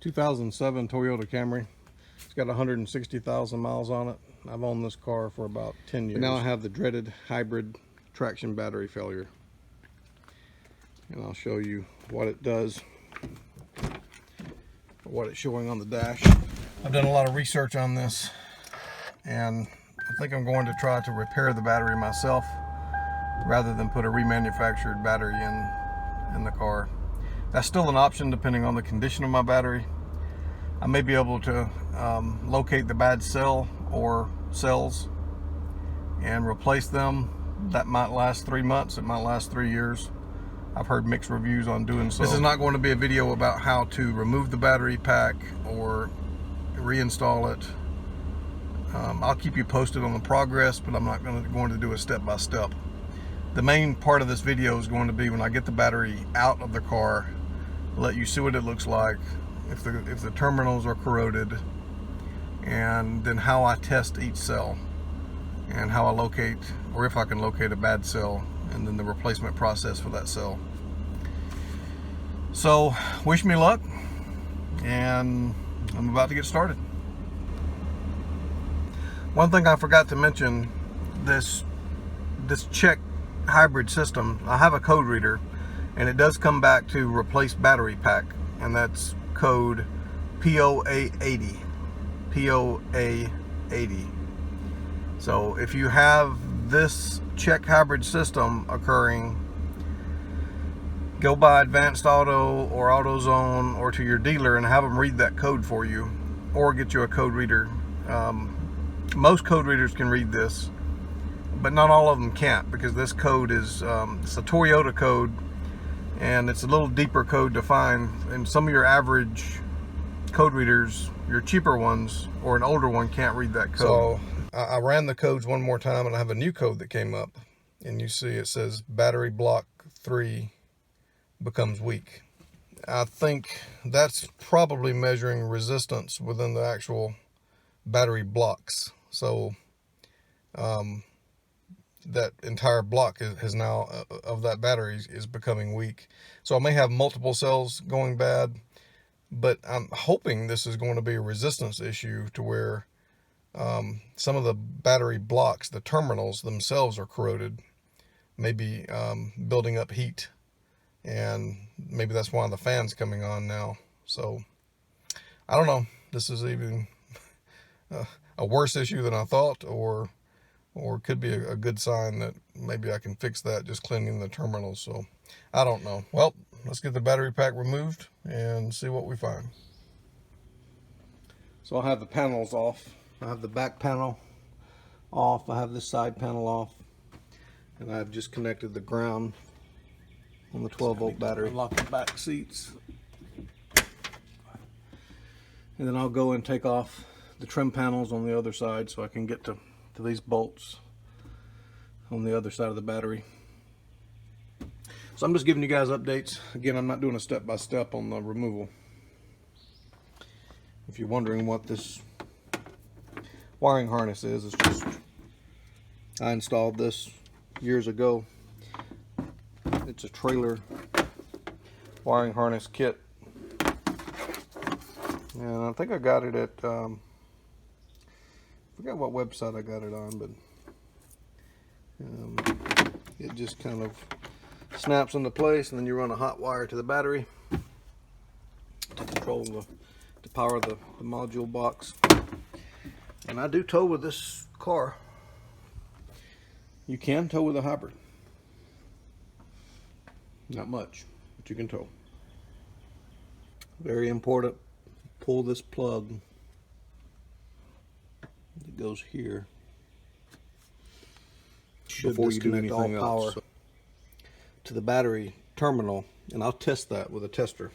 2007 Toyota Camry. It's got 160,000 miles on it. I've owned this car for about 10 years. But now I have the dreaded hybrid traction battery failure. And I'll show you what it does, what it's showing on the dash. I've done a lot of research on this, and I think I'm going to try to repair the battery myself rather than put a remanufactured battery in the car. That's still an option depending on the condition of my battery. I may be able to locate the bad cell or cells and replace them. That might last 3 months, it might last 3 years. I've heard mixed reviews on doing so. This is not going to be a video about how to remove the battery pack or reinstall it. I'll keep you posted on the progress, but I'm not going to do a step-by-step. The main part of this video is going to be when I get the battery out of the car, let you see what it looks like, if the terminals are corroded, and then how I test each cell, and how I locate, or if I can locate a bad cell, and then the replacement process for that cell. So wish me luck, and I'm about to get started. One thing I forgot to mention, this check hybrid system, I have a code reader, and it does come back to replace battery pack, and that's code POA80. POA80. So if you have this check hybrid system occurring, go by Advanced Auto or AutoZone or to your dealer and have them read that code for you, or get you a code reader. Most code readers can read this, but not all of them can't, because this code is it's a Toyota code, and it's a little deeper code to find, and some of your average code readers, your cheaper ones or an older one, can't read that code. So I ran the codes one more time, and I have a new code that came up, and you see it says battery block 3 becomes weak. I think that's probably measuring resistance within the actual battery blocks. So that entire block is now of that battery is becoming weak. So I may have multiple cells going bad, but I'm hoping this is going to be a resistance issue to where some of the battery blocks, the terminals themselves, are corroded, maybe building up heat, and maybe that's why the fan's coming on now. So I don't know, this is even a worse issue than I thought, or could be a good sign that maybe I can fix that just cleaning the terminals. So I don't know. Well, let's get the battery pack removed and see what we find. So I have the panels off. I have the back panel off. I have this side panel off, and I've just connected the ground on the 12-volt battery. Lock the back seats, and then I'll go and take off the trim panels on the other side so I can get to these bolts on the other side of the battery. So I'm just giving you guys updates. Again, I'm not doing a step-by-step on the removal. If you're wondering what this wiring harness is, it's just, I installed this years ago. It's a trailer wiring harness kit, and I think I got it at I forgot what website I got it on, but it just kind of snaps into place, and then you run a hot wire to the battery to control to power the module box. And I do tow with this car. You can tow with a hybrid. Not much, but you can tow. Very important, pull this plug that goes here before you do anything else to the battery terminal, and I'll test that with a tester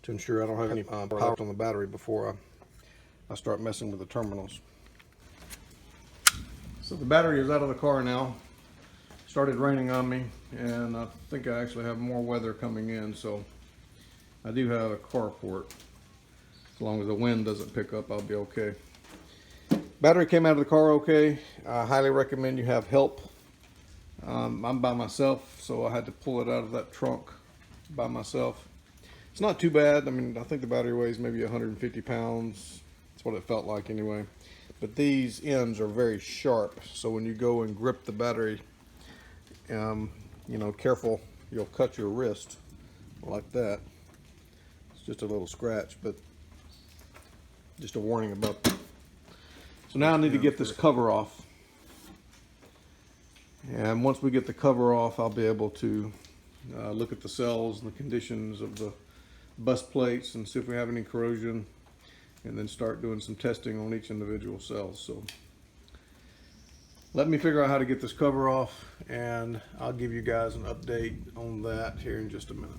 to ensure I don't have any power on the battery before I start messing with the terminals. So the battery is out of the car now. Started raining on me, and I think I actually have more weather coming in, so I do have a carport. As long as the wind doesn't pick up, I'll be okay. Battery came out of the car okay. I highly recommend you have help. I'm by myself, so I had to pull it out of that trunk by myself. It's not too bad. I mean, I think the battery weighs maybe 150 pounds. That's what it felt like anyway. But these ends are very sharp, so when you go and grip the battery, you know, careful, you'll cut your wrist like that. It's just a little scratch, but just a warning about that. So now I need to get this cover off. And once we get the cover off, I'll be able to look at the cells and the conditions of the bus plates and see if we have any corrosion, and then start doing some testing on each individual cell. So let me figure out how to get this cover off, and I'll give you guys an update on that here in just a minute.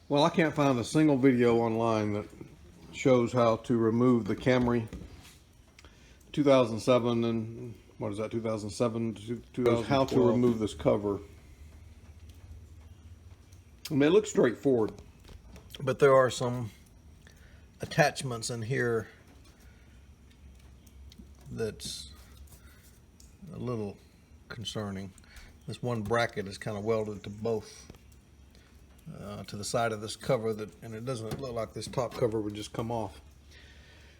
Well, I can't find a single video online that shows how to remove the Camry 2007 and what is that, 2007 to 2012, how to remove this cover. I mean, it looks straightforward, but there are some attachments in here that's a little concerning. This one bracket is kind of welded to both, to the side of this cover, and it doesn't look like this top cover would just come off.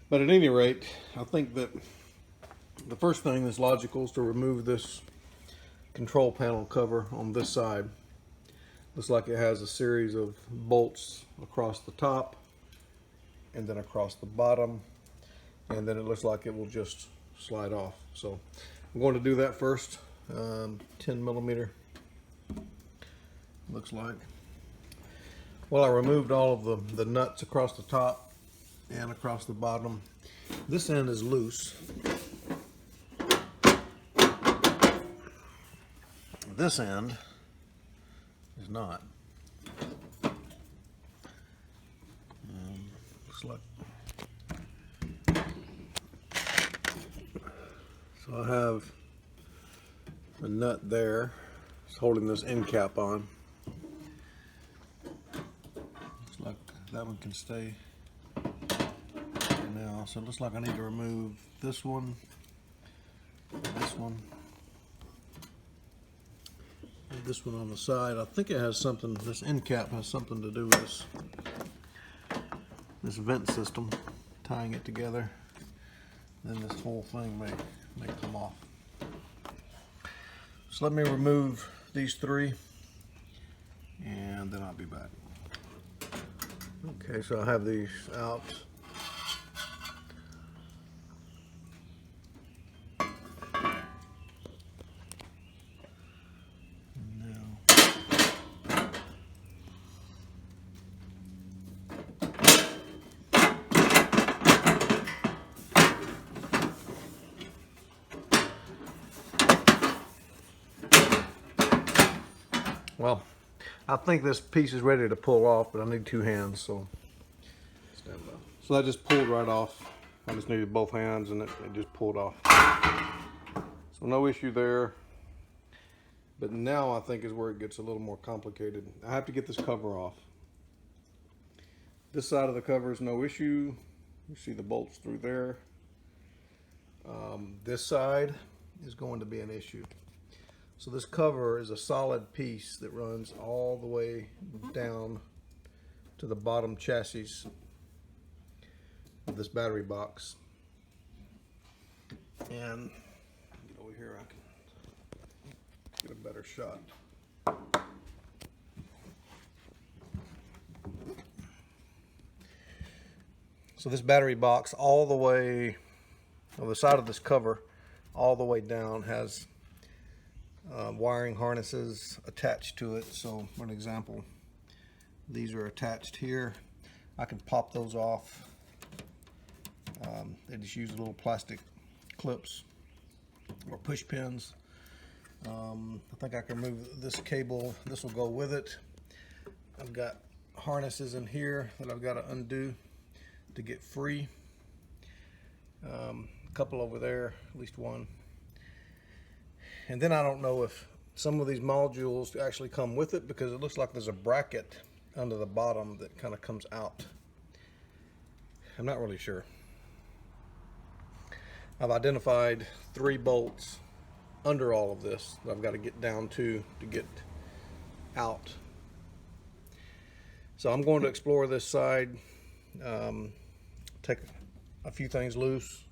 But at any rate, I think that the first thing that's logical is to remove this control panel cover on this side. Looks like it has a series of bolts across the top and then across the bottom, and then it looks like it will just slide off. So I'm going to do that first. 10 millimeter looks like. Well, I removed all of the nuts across the top and across the bottom. This end is loose. This end is not. Looks like. So I have a nut there. It's holding this end cap on. Looks like that one can stay now. So it looks like I need to remove this one, and this one on the side. I think it has something, this end cap has something to do with this vent system, tying it together. Then this whole thing may come off. So let me remove these three, and then I'll be back. Okay, so I have these out. Well, I think this piece is ready to pull off, but I need two hands, so stand by. So that just pulled right off. I just needed both hands, and it just pulled off. So no issue there. But now I think is where it gets a little more complicated. I have to get this cover off. This side of the cover is no issue. You see the bolts through there. This side is going to be an issue. So this cover is a solid piece that runs all the way down to the bottom chassis of this battery box. And get over here, I can get a better shot. So this battery box all the way, on the side of this cover, all the way down has wiring harnesses attached to it. So for an example, these are attached here. I can pop those off. They just use little plastic clips or push pins. I think I can remove this cable. This will go with it. I've got harnesses in here that I've got to undo to get free. A couple over there, at least one. And then I don't know if some of these modules actually come with it, because it looks like there's a bracket under the bottom that kind of comes out. I'm not really sure. I've identified 3 bolts under all of this that I've got to get down to get out. So I'm going to explore this side, take a few things loose.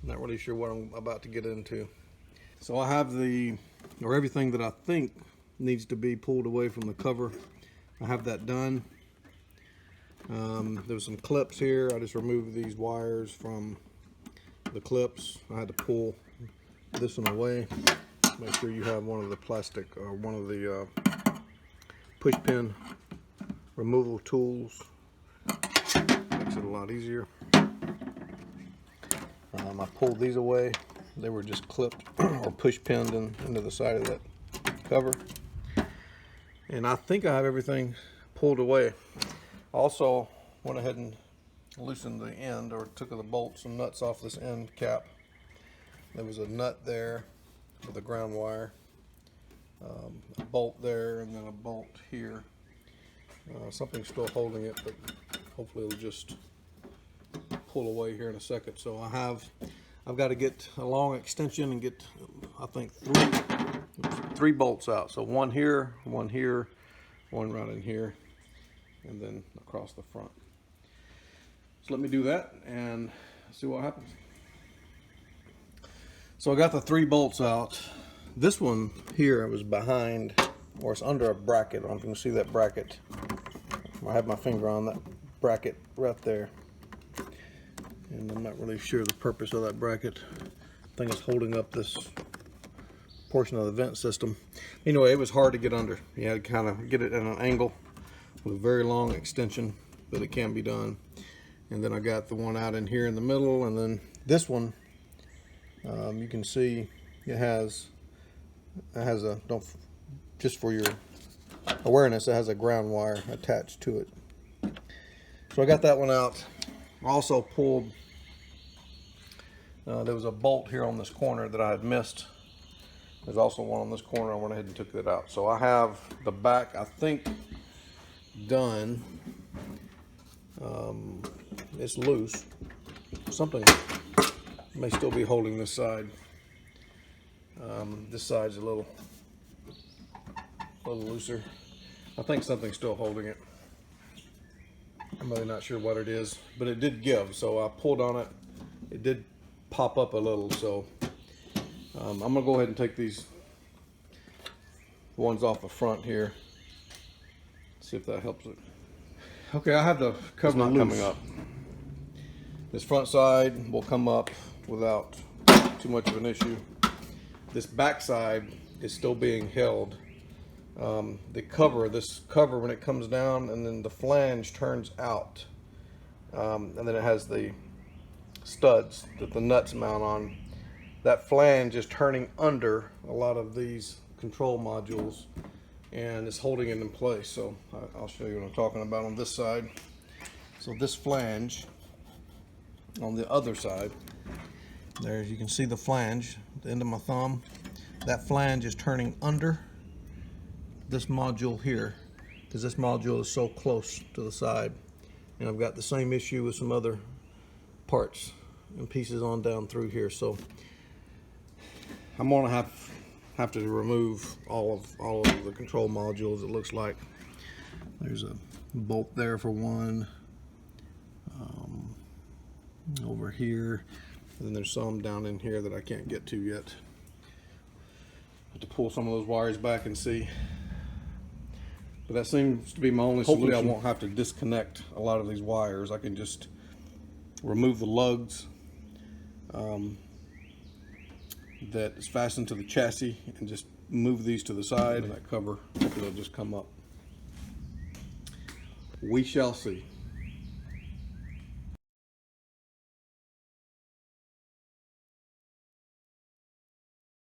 Not really sure what I'm about to get into. So I have everything that I think needs to be pulled away from the cover. I have that done. There's some clips here. I just removed these wires from the clips. I had to pull this one away. Make sure you have one of the plastic or one of the push pin removal tools. Makes it a lot easier. I pulled these away. They were just clipped or push pinned into the side of that cover. And I think I have everything pulled away. Also went ahead and loosened the end, or took the bolts and nuts off this end cap. There was a nut there with a ground wire, a bolt there, and then a bolt here. Something's still holding it, but hopefully it'll just pull away here in a second. So I've got to get a long extension and get, I think, three bolts out. So one here, one right in here, and then across the front. So let me do that and see what happens. So I got the 3 bolts out. This one here was behind, or it's under a bracket. I don't know if you can see that bracket. I have my finger on that bracket right there. And I'm not really sure the purpose of that bracket. I think it's holding up this portion of the vent system. Anyway, it was hard to get under. You had to kind of get it at an angle with a very long extension, but it can be done. And then I got the one out in here in the middle, and then this one, you can see it has a, just for your awareness, it has a ground wire attached to it. So I got that one out. I also pulled, there was a bolt here on this corner that I had missed. There's also one on this corner. I went ahead and took that out. So I have the back, I think, done. It's loose. Something may still be holding this side. This side's a little looser. I think something's still holding it. I'm really not sure what it is, but it did give. So I pulled on it. It did pop up a little. So I'm gonna go ahead and take these ones off the front here. See if that helps it. Okay, I have the cover not coming up. This front side will come up without too much of an issue. This back side is still being held. This cover when it comes down, and then the flange turns out, and then it has the studs that the nuts mount on. That flange is turning under a lot of these control modules, and it's holding it in place. So I'll show you what I'm talking about on this side. So this flange on the other side, there you can see the flange, the end of my thumb. That flange is turning under this module here, because this module is so close to the side. And I've got the same issue with some other parts and pieces on down through here. So I'm gonna have to remove all of the control modules. It looks like there's a bolt there for one, over here, and then there's some down in here that I can't get to yet. I have to pull some of those wires back and see. But that seems to be my only solution. Hopefully I won't have to disconnect a lot of these wires. I can just remove the lugs that is fastened to the chassis and just move these to the side, and that cover, hopefully it'll just come up. We shall see.